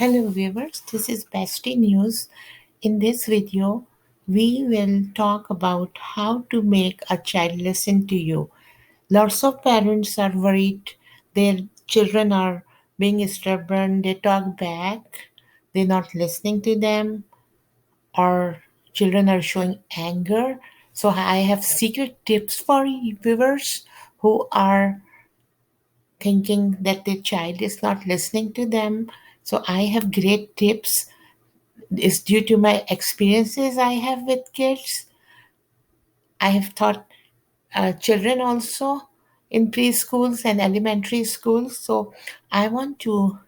Hello viewers, this is Bestie News. In this video, we will talk about how to make a child listen to you. Lots of parents are worried their children are being stubborn, they talk back, they're not listening to them, or children are showing anger. So I have secret tips for you viewers who are thinking that their child is not listening to them. So I have great tips. It's due to my experiences I have with kids. I have taught children also in preschools and elementary schools. So I want to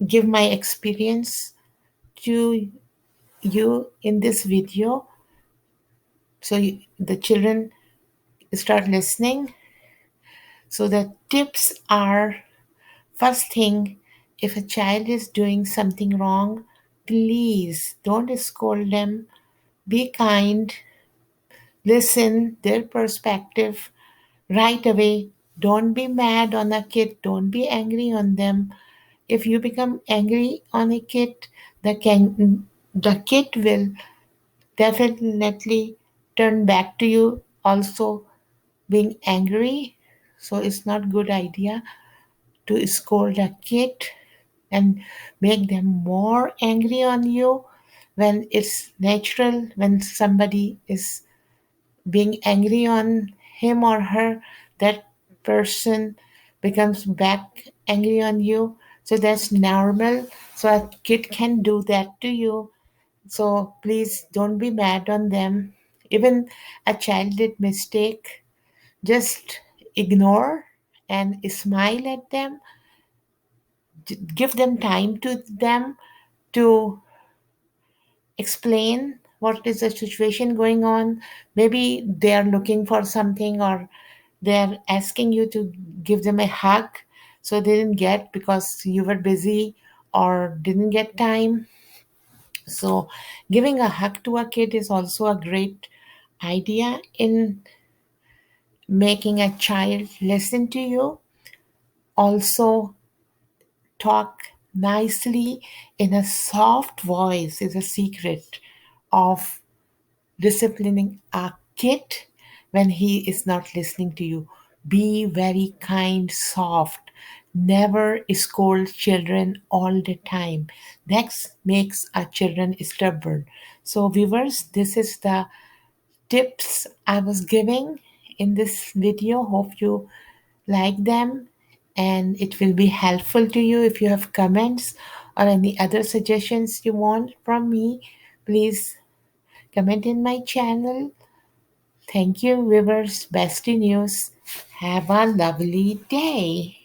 give my experience to you in this video so the children start listening. So the tips are: first thing, if a child is doing something wrong, please don't scold them. Be kind, listen their perspective right away. Don't be mad on a kid, don't be angry on them. If you become angry on a kid, the kid will definitely turn back to you also being angry. So it's not good idea to scold a kid and make them more angry on you when it's natural. When somebody is being angry on him or her, that person becomes back angry on you. So that's normal. So a kid can do that to you. So please don't be mad on them. Even a child did mistake, just ignore and smile at them. Give them time to them to explain what is the situation going on. Maybe they are looking for something, or they're asking you to give them a hug, so they didn't get because you were busy or didn't get time. So giving a hug to a kid is also a great idea in making a child listen to you. Also, talk nicely in a soft voice is a secret of disciplining a kid when he is not listening to you. Be very kind, soft. Never scold children all the time. That makes our children stubborn. So, viewers, this is the tips I was giving in this video. Hope you like them and it will be helpful to you. If you have comments or any other suggestions you want from me, please comment in my channel. Thank you, viewers. Bestie News. Have a lovely day.